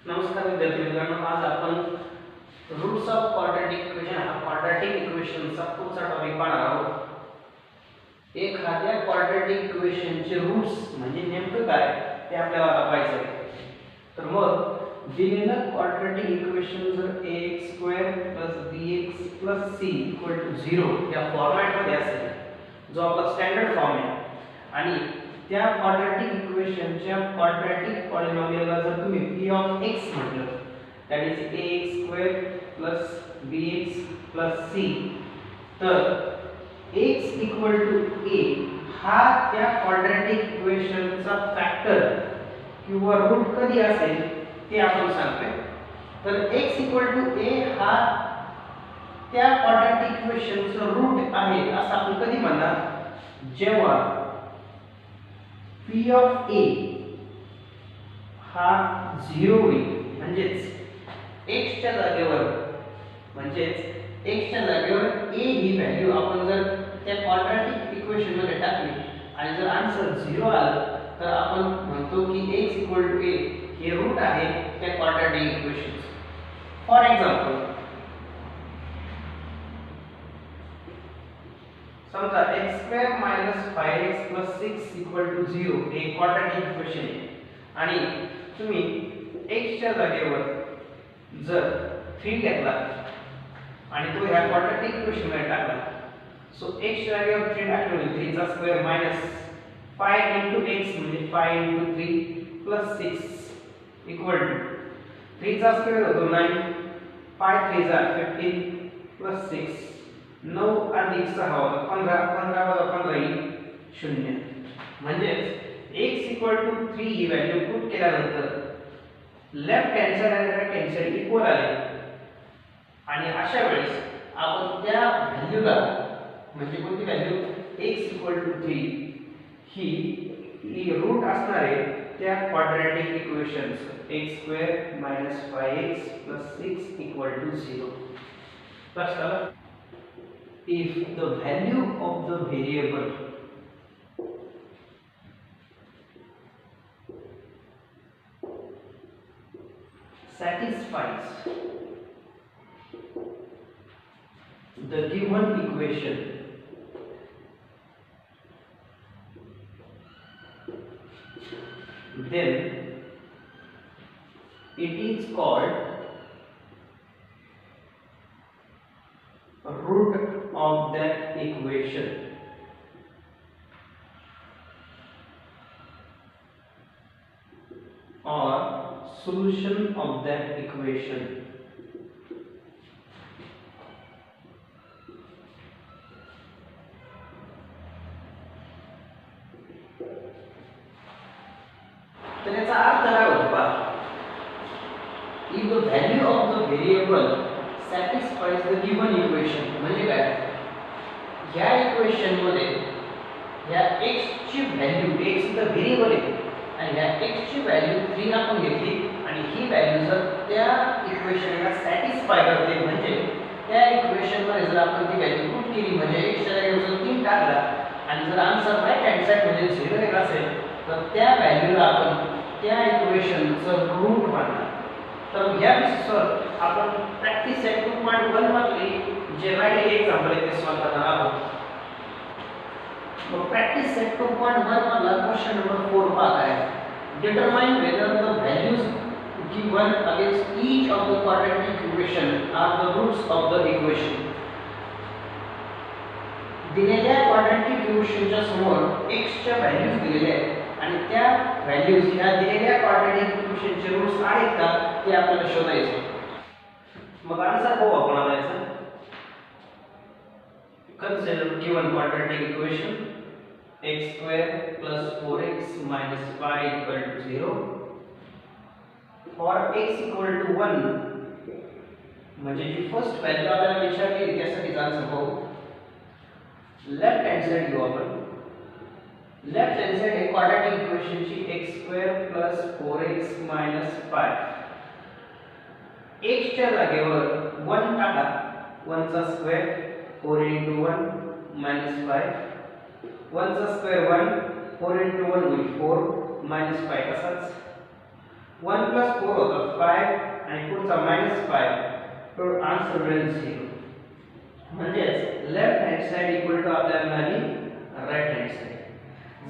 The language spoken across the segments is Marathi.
नमस्कार विद्यार्थी मित्रांनो, आज आपण रूट्स ऑफ क्वाड्रॅटिक इक्वेशन हा क्वाड्रॅटिक इक्वेशनचा पुढचा टॉपिक पाहणार आहोत। एखाद्या क्वाड्रॅटिक इक्वेशनचे रूट्स म्हणजे नेमकं काय ते आपल्याला पाहायचं आहे। तर मग दिलेलं क्वाड्रॅटिक इक्वेशन जर ax² + bx + c = 0 या फॉर्मॅटमध्ये असेल, जो आपला स्टँडर्ड फॉर्म आहे, आणि त्या क्वाड्रॅटिक इक्वेशनच्या क्वाड्रॅटिक पॉलिनॉमियलला जर तुम्ही p ऑफ x म्हटलं, that is ax² + bx + c, तर x = a हा त्या क्वाड्रॅटिक इक्वेशनचा फॅक्टर किंवा रूट कधी असेल ते आपण सांगतोय। तर x = a हा त्या क्वाड्रॅटिक इक्वेशनचा रूट आहे असं आपण कधी म्हणणार, जेव्हा p ऑफ a हा 0 होईल, म्हणजेच x च्या जागेवर a ही व्हॅल्यू आपण जर त्या क्वाड्रॅटिक इक्वेशन मध्ये टाकली आणि जर आन्सर 0 आलं, तर आपण म्हणतो की x = a हे रूट आहे त्या क्वाड्रॅटिक इक्वेशन। फॉर एक्झाम्पल, समजा x² - 5x + 6 = 0 हे क्वाड्रॅटिक इक्वेशन आहे, आणि तुम्ही x च्या जागेवर जर 3 घेतला आणि तो ह्या क्वाड्रॅटिक इक्वेशन मध्ये टाकला, सो x च्या जागेवर 3 टाकल्यामुळे 3 चा स्क्वेअर - 5 * x म्हणजे 5 * 3 + 6 = 3 चा स्क्वेअर होतो 9, 5 3 = 15 + 6 9 + 6 होता 15, 15 - 15 = 0। म्हणजे x = 3 ही व्हॅल्यू पुट केल्यानंतर लेफ्ट हँड साइड आणि राइट हँड साइड इक्वल आले, आणि अशा वेळेस आपण त्या व्हॅल्यूला, म्हणजे कोणती व्हॅल्यू x = 3 ही रूट असणार आहे त्या क्वाड्रॅटिक इक्वेशनचं x² - 5x + 6 = 0। लक्षात, if the value of the variable satisfies the given equation, then it is called root of that equation, or solution of that equation। तर याचा अर्थ काय होतो पहा, if the value of the variable satisfies the given equation, म्हणजे काय, या इक्वेशन मध्ये या x ची व्हॅल्यू, x इथं व्हेरिएबल आहे आणि या x ची व्हॅल्यू 3 आपण घेतली, आणि ही व्हॅल्यू जर त्या इक्वेशनला सॅटिस्फाय करते, म्हणजे त्या इक्वेशन मध्ये जर आपण ती व्हॅल्यू पुट केली, म्हणजे x च्या जागेवर जर 3 टाकला आणि जर आन्सर राइट हँड साइड म्हणजे 0 येत असेल, तर त्या व्हॅल्यूला आपण त्या इक्वेशनचं रूट म्हणणार। तर या बेसिसवर आपण प्रॅक्टिस सेट 2.1 मध्ये जे राहिले एक्झाम्पल आहे ते सॉल्व करणार आहोत। मग प्रॅक्टिस सेट 2.1 मधला क्वेश्चन नंबर 4 पाहत आहे, determine whether the values given against each of the quadratic equation are the roots of the equation. दिलेल्या क्वाड्रॅटिक इक्वेशनच्या समोर x च्या व्हॅल्यूज दिलेल्या आहेत, आणि त्या व्हॅल्यूज ह्या दिलेल्या क्वाड्रॅटिक इक्वेशनचे रूट्स आहेत का ते आपल्याला शोधायचे। मग आन्सर पाहू आपण आता याचा। Consider given quadratic equation x² + 4x - 5 = 0 for x = 1, म्हणजे जी फर्स्ट व्हॅल्यू आपल्याला विचारली त्यासाठी आन्सर पाहू। लेफ्ट हँड साइड घेऊ आपण। लेफ्ट हँड साइड हे क्वाड्रॅटिक इक्वेशनची x² + 4x - 5, x च्या जागेवर 1 टाका, 1 चा स्क्वेअर 4 * 1 - 5, 1 चा स्क्वेअर 1, 4 * 1 होईल 4 - 5 असाच 1 + 4 होता 5 आणि पुढचा -5, तर आन्सर मिळेल 0. म्हणजेच left hand side equal to आपल्याला मिळाली राइट हँड साइड.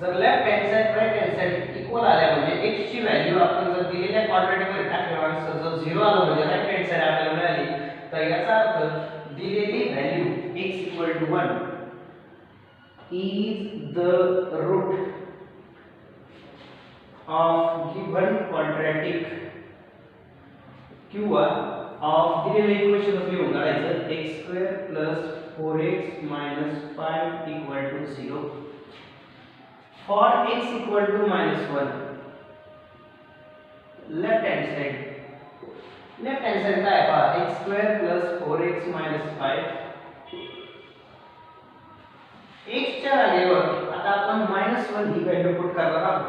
जर left hand side right hand side equal आल्या म्हणजे x ची व्हॅल्यू आपण जर दिलेल्या क्वाड्रंट मध्ये टाकल्यावर जर 0 आलं म्हणजे राइट हँड साइड आपल्याला मिळाली, तर याचा अर्थ दिलेली value x equal to 1 is the root of given quadratic किंवा of दिलेले इक्वेशन लिहून काढायचं x² + 4x - 5 = 0 for x equal to -1. Left hand side काय पहा x² + 4x - 5. x च्या जागेवर आता आपण -1 ही व्हॅल्यू पुट करणार आहोत.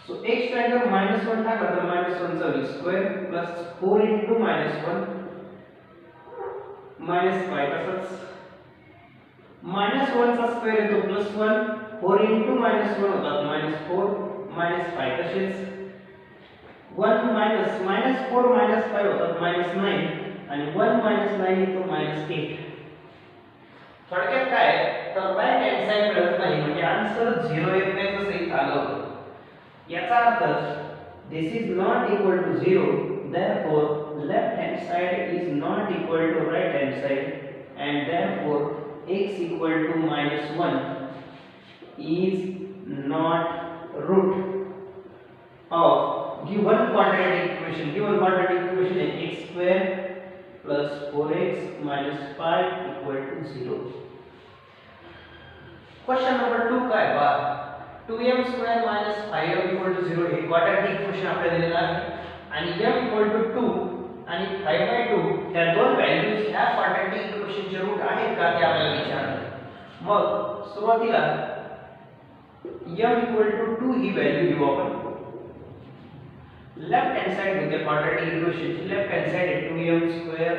सो x च्या जागेवर -1 टाकला तर -1 चा होईल स्क्वेअर प्लस 4 * -1 -5 तसंच -1 चा स्क्वेअर येतो +1 4 * -1 होतात -4 -5 तसेच 1 -4 -5 होतात -9 आणि 1 -9 येतो -8. थोडक्यात काय तर राइट हँड साइड मिळत नाही म्हणजे आन्सर 0 येत नाही जसं इथं आलं होतं. याचा अर्थ this is not equal to 0, therefore left hand side is not equal to right hand side and therefore x equal to -1 is not root of given quadratic equation. Given quadratic equation is x² plus 4x minus 5 equal to 0. Question number 2 काय बा 2m² minus 5m equal to 0 हे quadratic equation आपल्याला दिलेलं आहे आणि m equal to 2 आणि 5/2 त्या दोन व्हॅल्यूज ह्या क्वाड्रॅटिक इक्वेशनचे रूट आहेत का ते आपल्याला विचारलं. मग सुरुवातीला m equal to 2 he value घेऊ आपण. लेफ्ट हँड साइड घेते क्वाड्रॅटिक इक्वेशनची. लेफ्ट हँड साइड आहे 2m²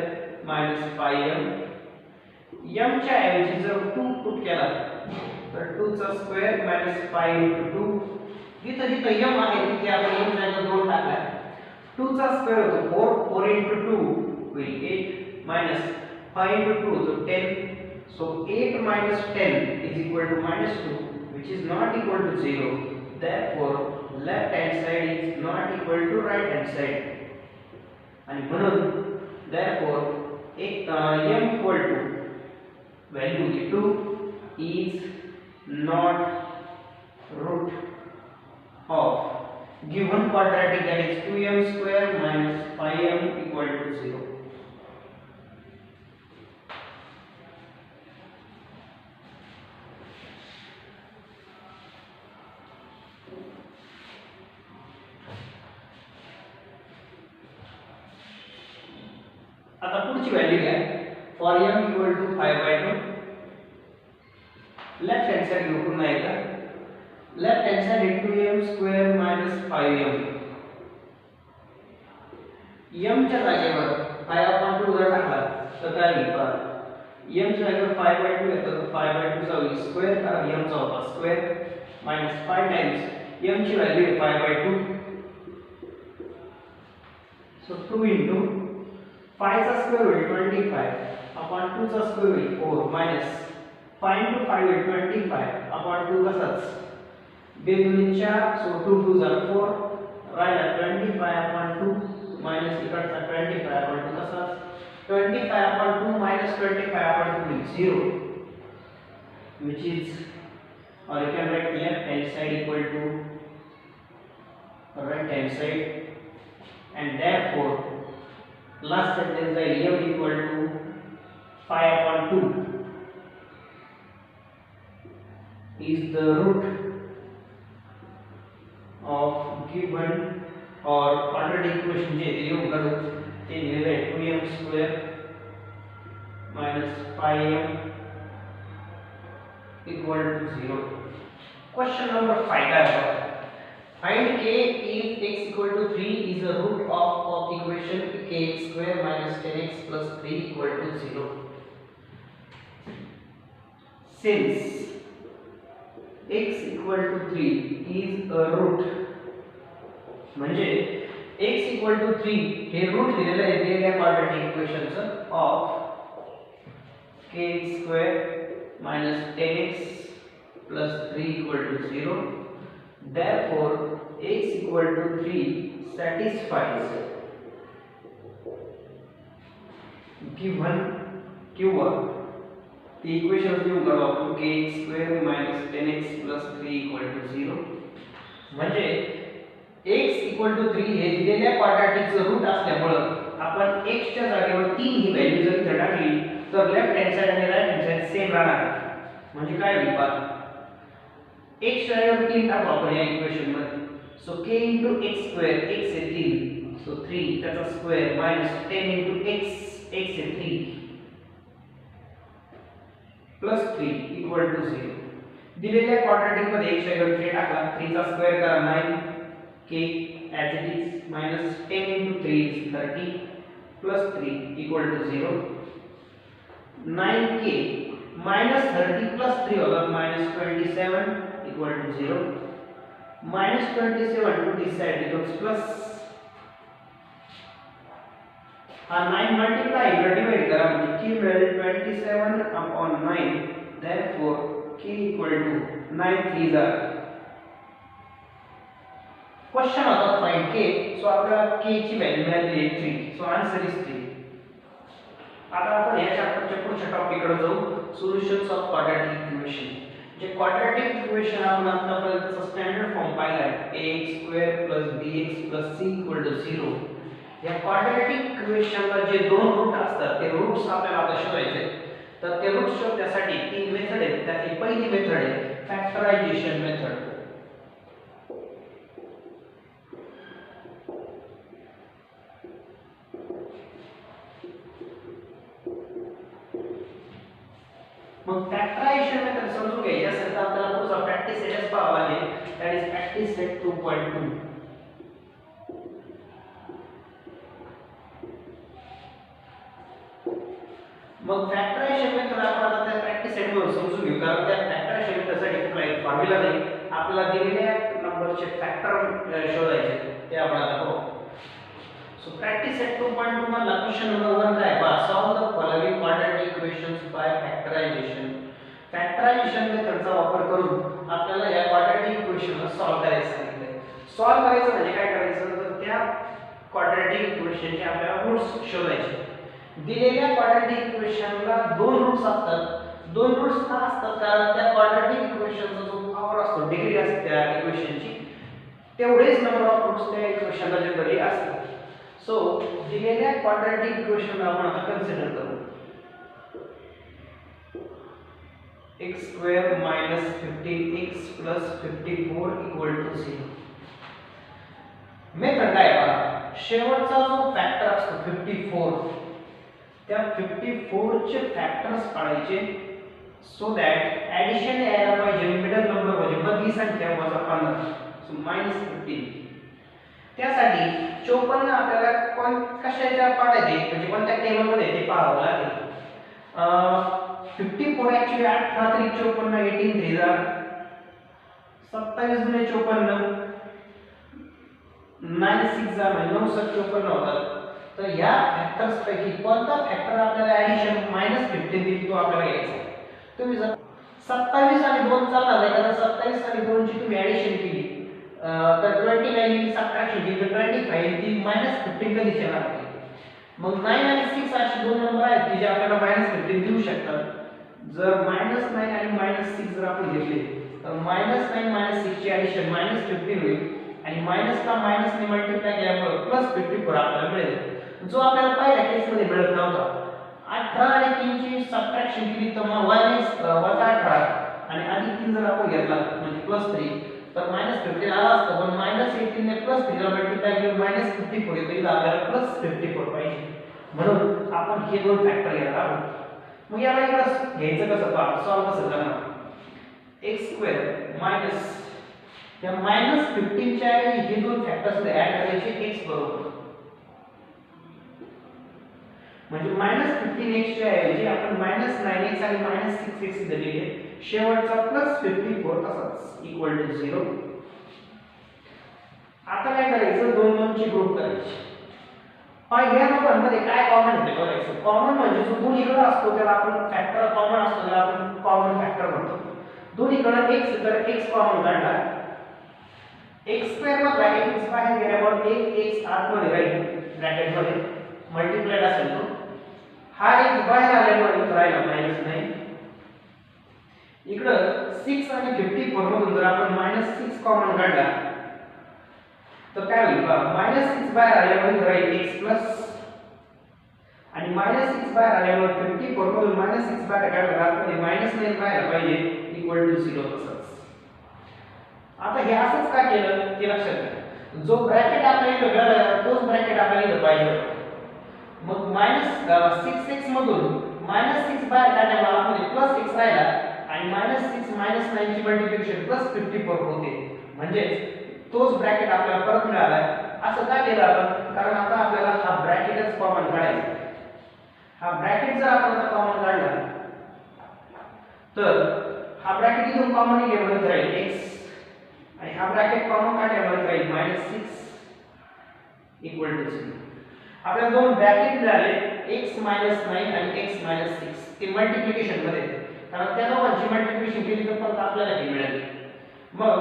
minus 5m. m च्या ऐवजी जर 2 पुट केला तर 2 चा स्क्वेअर minus 5 * 2. जिथं जिथं m आहे तिथे आपण m च्या जागी 2 टाकला. 2 चा स्क्वेअर होतो 4 * 2 होईल 8 minus 5 * 2 तो 10. So 8 minus 10 is equal to -2 which is not equal to 0. Therefore left hand side is not equal to right hand side. आणि म्हणून therefore m equal to value 2 is not root of given quadratic that is 2m² minus 5m equal to 0. आता पुढची व्हॅल्यू घ्या for m equal to 5/2. Left hand side घेऊ पुन्हा एकदा. Left hand side 2m² minus 5m. m च्या जागेवर 5/2 जर टाकला तर काय होईल पहा m च्या जागेवर 5/2 येतो तर 5/2 चा होईल स्क्वेअर कारण m चा होता स्क्वेअर minus 5 टाइम्स m ची व्हॅल्यू आहे 5/2. सो 2 into 5 चा स्क्वेअर होईल 25 upon 2 चा स्क्वेअर होईल 4 minus 5 into 5 होईल 25 upon 2 तसाच 2 दूनी 4 so 2 2 जा 4 राहिला 25 upon 2 minus इकडचा 25 upon 2 तसाच 25 upon 2 minus 25 upon 2 is 0 which is or you can write left hand side equal to right hand side and therefore last sentence by m equal to 5/2 is the root of given or quadratic equation जे लिहून काढू ते लिहिलं आहे 2m² minus 5m equal to 0. Question number 5 काय आहे find k if x equal to 3 is the root of equation kx² minus 10x plus 3 equal to 0. Since x equal to 3 is a root म्हणजे x इक्वल टू 3 हे रूट दिलेलं आहे दिलेल्या क्वाड्रॅटिक इक्वेशनचं of k² minus 10x plus 3 equal to 0. Therefore, x equal to 3 satisfies given the equations given करू k² minus 10x plus 3 equal to 0. म्हणजे x equal to 3 हे दिलेल्या क्वाड्रॅटिकचं रूट असल्यामुळे आपण x च्या जागेवर 3 ही व्हॅल्यू जर इथे टाकली तर लेफ्ट हँड साइड आणि राइट हँड साइड सेम राहणार. म्हणजे काय होईल पहा x च्या जागेवर 3 टाकू आपण या इक्वेशन मध्ये. सो k x² x हे 3 सो 3 त्याचा स्क्वेअर मायनस 10 x x हे 3 प्लस 3 इक्वल टू 0. दिलेल्या क्वाड्रॅटिक मध्ये x च्या जागेवर 3 टाकला 3 चा स्क्वेअर करा 9 k as it is minus 10 into 3 is 30 plus 3 equal to 0. 9k minus 30 plus 3 होगा minus 27 equal to 0. Minus 27 to this side becomes plus. हाँ 9 multiply इधर divide करा मुझे k value 27 upon 9. Therefore k equal to 9 3s are. Question होता फाइंड k. सो आपल्याला k ची व्हॅल्यू मिळाली 3. So answer is 3. आता आपण या चॅप्टरच्या पुढच्या टॉपिक कडे जाऊ सोल्युशन्स ऑफ क्वाड्रॅटिक इक्वेशन. जे क्वाड्रॅटिक इक्वेशन आपण आतापर्यंतचा स्टँडर्ड फॉर्म पाहिला आहे ax² bx c 0. या क्वाड्रॅटिक इक्वेशनला जे दोन रूट असतात ते रूट्स आपल्याला आता शोधायचे. तर ते रूट्स शोधण्यासाठी तीन मेथड आहेत. त्यातली पहिली मेथड आहे फॅक्टरायझेशन मेथड. मग फॅक्टरायझेशन मेथड समजून घ्यायच्यासाठी आपल्याला पुढचा प्रॅक्टिस सेट पाहावा लागेल. That is practice set 2.2. मग फॅक्टरायझेशन मेथड आपण आता त्या प्रॅक्टिस सेट वर समजून घेऊ. कारण त्या फॅक्टरायझेशन मेथडसाठी कुठला एक फॉर्म्युला नाही. आपल्याला दिलेल्या नंबरचे फॅक्टर शोधायचे ते आपण आता पाहू. सो प्रॅक्टिस सेट 2.2 मध्ये क्वेश्चन नंबर 1 काय आहे? Solve the following quadratic equations by factorisation. Factorisation मेथडचा वापर करून आपल्याला या क्वाड्रॅटिक इक्वेशनला सॉल्व करायचं सांगितलंय. सॉल्व करायचं म्हणजे काय करायचं तर त्या क्वाड्रॅटिक इक्वेशनचे आपल्याला रूट्स शोधायचे. दिलेल्या क्वाड्रॅटिक इक्वेशनला दोन रूट्स असतात. दोन रूट्स का असतात? कारण त्या क्वाड्रॅटिक इक्वेशनचा जो पॉवर असतो डिग्री असते त्या इक्वेशनची तेवढेच नंबर ऑफ रूट्स त्या इक्वेशनला जनरली असतात. सो दिलेल्या क्वाड्रॅटिक इक्वेशन आपण आता कन्सिडर करू. x² minus 15x plus 54 equal to 0. Method काय पहा शेवटचा जो फॅक्टर असतो 54 त्या 54 चे फॅक्टर्स काढायचे सो दॅट ऍडिशन यायला पाहिजे मिडल नंबर म्हणजे मधली संख्या वजा 15. सो -15. त्यासाठी 54 आपल्याला कशाच्या पाडायचे म्हणजे कोणत्या टेबल मध्ये ते पाहावं लागेल. 54 ऍक्च्युअली 18 3 54 18 3 जा 27 गुणे 54 9 6 जा 9 7 54 होतात. तर या फॅक्टर्स पैकी कोणता फॅक्टर आपल्याला ऍडिशन -15 देईल तो आपल्याला घ्यायचा. तुम्ही जर 27 आणि 2 चालला नाही कारण 27 आणि 2 ची तुम्ही ऍडिशन केली तर 29 ची सबट्रॅक्शन केली तर 25 ती -15 कधी येणार नाही. मग 9 आणि 6 असे दोन नंबर आहेत की जे आपल्याला -15 देऊ शकतात. जर -9 आणि -6 जर आपण घेतले तर -9 -6 ची ऍडिशन -15 होईल आणि मायनसला मायनसने मल्टिप्लाय केल्यामुळे +54 आपल्याला मिळेल जो आपल्याला पहिल्या केस मध्ये मिळत नव्हता. 18 आणि 3 ची सबट्रॅक्शन केली तर मग -18 आणि अधिक 3 जर आपण घेतला म्हणजे +3 तर -15 आला असता. पण -18 ने +3 ला मल्टिप्लाय केल्यावर -54 येईल. आपल्याला +54 पाहिजे म्हणून आपण हे दोन फॅक्टर घेणार आहोत. मग याला इकडे घ्यायचं कसं पहा सॉल्व कसं करणार. x² मायनस त्या -15 च्या ऐवजी हे दोन फॅक्टर्स ऍड करायचे x बरोबर म्हणजे -15x च्या ऐवजी आपण -9x आणि -6x दिलेले शेवटचा +54 तसाच इक्वल टू 0. आता काय करायचं 2 2 ची ग्रुप करायची. पहिल्या दोघांमध्ये काय कॉमन आहे ते बघायचं. कॉमन म्हणजे जो दोन्हीकडे असतो त्याला आपण फॅक्टर कॉमन असतो त्याला आपण कॉमन फॅक्टर म्हणतो. दोन्हीकडे x तर x कॉमन काढला. x² मधला x बाहेर गेल्यावर एक x आतमध्ये राहील ब्रॅकेट मध्ये मल्टिप्लाइड असेल तो. हा x बाहेर आल्यामुळे इथे राहिला -9. इकडं 6 आणि 54 मधून जर आपण -6 कॉमन काढला तर काय होईल बघा. -6 बाहेर आल्यामुळे राहील x प्लस आणि -6 बाहेर आल्यामुळे 54 मधून -6 बाहेर काढला आतमध्ये -9 बाहेर पाहिजे इक्वल टू 0 तसंच. आता हे असंच का केलं ते लक्षात घ्या. जो ब्रॅकेट आपल्याला इथं मिळाला तोच ब्रॅकेट आपल्याला इथं पाहिजे. मग -6x मधून -6 बाहेर काढल्यामुळे आतमध्ये +6 राहिला आणि -6 -9 ची मल्टिप्लिकेशन +54 होते. म्हणजे तोच ब्रॅकेट आपल्याला परत मिळाला. असं का केलं आपण? कारण आता आपल्याला हा ब्रॅकेटच कॉमन काढायचा. हा ब्रॅकेट जर आपण आता कॉमन काढला तर हा ब्रॅकेट इथून कॉमन निघाल्यामुळे राहील x आणि हा ब्रॅकेट कॉमन काढल्यामुळे राहील -6 इक्वल टू 0. आपल्याला दोन ब्रॅकेट मिळाले x - 9 आणि x - 6 ते मल्टिप्लिकेशन मध्ये, कारण त्या दोघांची मल्टिप्लिकेशन केली तर परत आपल्याला हे मिळेल. मग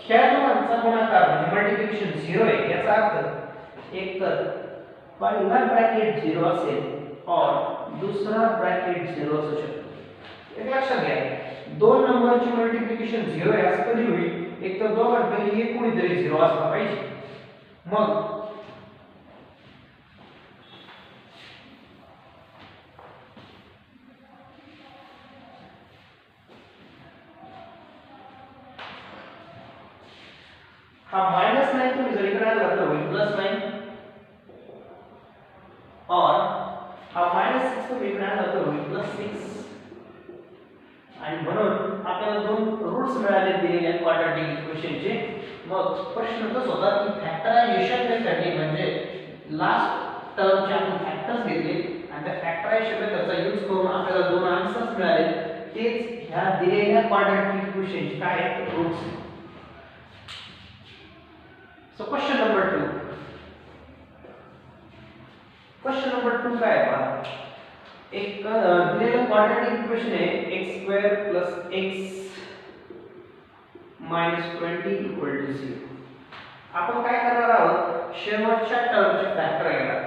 ह्या दोघांचा गुणाकार म्हणजे मल्टिप्लिकेशन 0 आहे. याचा अर्थ एक तर पहिला ब्रॅकेट 0 असेल और दुसरा ब्रॅकेट 0 असू शकतो. एक लक्षात घ्या, दोन नंबरची मल्टिप्लिकेशन 0 आहे असं कधी होईल? एक तर दोघांपैकी एक कोणीतरी 0 असला पाहिजे. मग हा -9 तुम्ही जर इकडे आणला तर होईल +9 और हा -6 तुम्ही इकडे आणला तर होईल +6. आणि म्हणून आपल्याला दोन रूट्स मिळाले दिलेल्या क्वाड्रॅटिक इक्वेशनचे. मग प्रश्न तोच होता की फॅक्टरायझेशन मेथडने म्हणजे लास्ट टर्मचे आपण फॅक्टर्स घेतले आणि त्या फॅक्टरायझेशन मेथडचा यूज करून आपल्याला दोन आन्सर्स मिळाले. तेच ह्या दिलेल्या क्वाड्रॅटिक इक्वेशनचे काय आहेत roots. So question number 2. Question number 2 काय आहे पहा. एक दिलेलं क्वाड्रॅटिक इक्वेशन आहे x² + x - 20 = 0. आपण काय करणार आहोत? शेवटच्या टर्मचे फॅक्टर घेणार.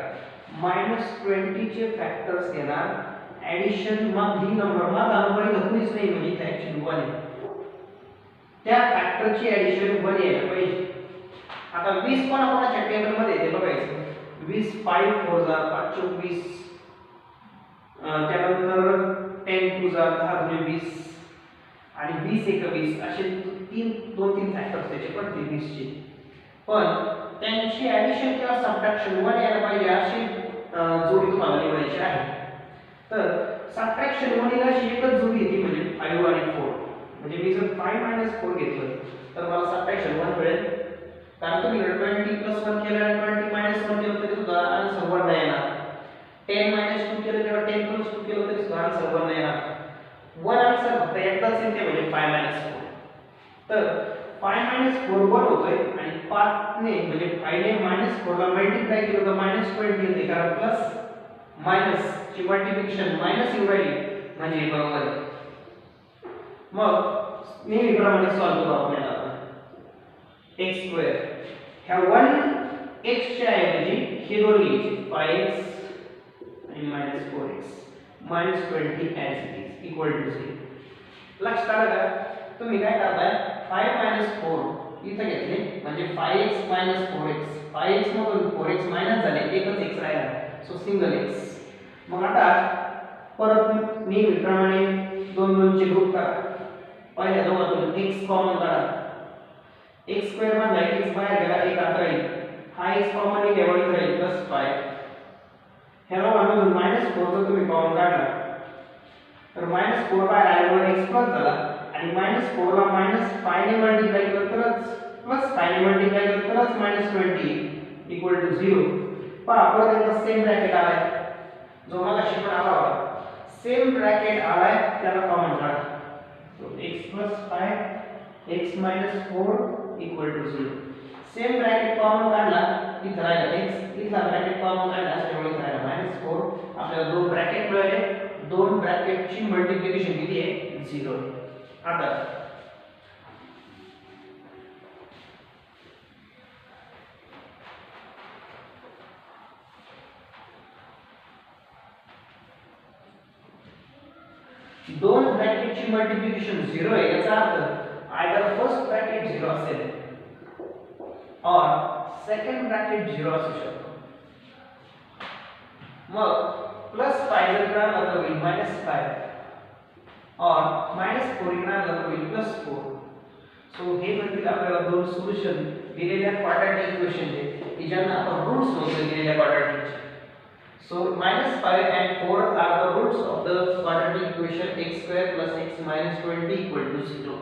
-20 चे फॅक्टर्स घेणार. ऍडिशन मग ही नंबर नंबर इथं नाही म्हणजे इथे ऍक्च्युअली 1 आहे. त्या फॅक्टरची ऍडिशन 1 यायला पाहिजे. आता 20 कोणाच्या टेबल मध्ये येते बघायचं. 20 5 4 जा 5 24, त्यानंतर 10 2 जा 10 2 20 आणि 20 1 20 असे दोन तीन फॅक्टर्स त्याचे पडतील 20 चे. पण त्यांची ऍडिशन किंवा सबट्रॅक्शन 1 यायला पाहिजे अशी जोडी तुम्हाला निवडायची आहे. तर सबट्रॅक्शन 1 ला अशी एकच जोडी येते म्हणजे 5 आणि 4. म्हणजे मी जर 5 - 4 घेतलं तर मला सबट्रॅक्शन 1 मिळेल. कारण तुम्ही 20 + 1 केलं आणि 20 - 1 केलं तरी सुद्धा आन्सर 1 नाही येणार. 10 - 2 केलं किंवा 10 + 2 केलं तरी सुद्धा आन्सर 1 नाही येणार. 1 आन्सर फक्त एकदाच येते म्हणजे 5 - 4. तर 5 - 4 1 होतोय आणि 5 ने म्हणजे 5 ने -4 ला मल्टिप्लाय केलं तर -20 येते. कारण प्लस मायनस ची मल्टिप्लिकेशन मायनस येऊ राहिली म्हणजे बरोबर आहे. मग नेहमीप्रमाणे सॉल्व्ह करू आपण याला. x² ह्या 1x च्या ऐवजी हे दोन घ्यायचे 5x आणि -4x -20 as it is equal to 0. लक्षात आलं का? तुम्ही काय करताय 5 - 4 इथे घेतले म्हणजे 5x - 4x 5x मधून 4x मायनस झाले एकच x राहिला सो सिंगल x. मग आता परत नेहमीप्रमाणे दोन चे ग्रुप करा. पहिल्या दोघातून x कॉमन काढा. x² मधला x बाहेर गेला एक आत राहील. हा x कॉमन निघाल्यावर राहील +5. ह्या दोघांमधून -4 जर तुम्ही कॉमन काढला तर -4 बाहेर आल्यावर x प्लस झाला आणि -4 ला -5 ने मल्टिप्लाय केलं तरच +5 ने मल्टिप्लाय केलं तरच -20 = 0. पहा परत एकदा सेम ब्रॅकेट आलाय जो मगाशी पण आला होता. सेम ब्रॅकेट आलाय त्याला कॉमन काढा. तो x + 5 x - 4 = 0. Same bracket common काढला इथं राहिला x, इथला ब्रॅकेट कॉमन काढला त्यामुळे इथं राहिला -4. आपल्याला दोन ब्रॅकेट मिळाले. दोन ब्रॅकेटची मल्टिप्लिकेशन किती आहे 0. आता दोन ब्रॅकेटची मल्टिप्लिकेशन 0 आहे याचा अर्थ आयदर फर्स्ट ब्रॅकेट 0 असेल और सेकंड ब्रॅकेट 0 असू शकतो. मग +5 जर मिळाला तर होईल -5 और -4 मिळाला तर होईल +4. सो हे म्हणजे आपल्याला दोन सोल्युशन दिलेल्या क्वाड्रॅटिक इक्वेशनचे की ज्यांना आपण रूट्स म्हणतो दिलेल्या क्वाड्रॅटिकचे. So -5 and 4 are the roots of the quadratic equation x square plus x minus 20 equal to 0.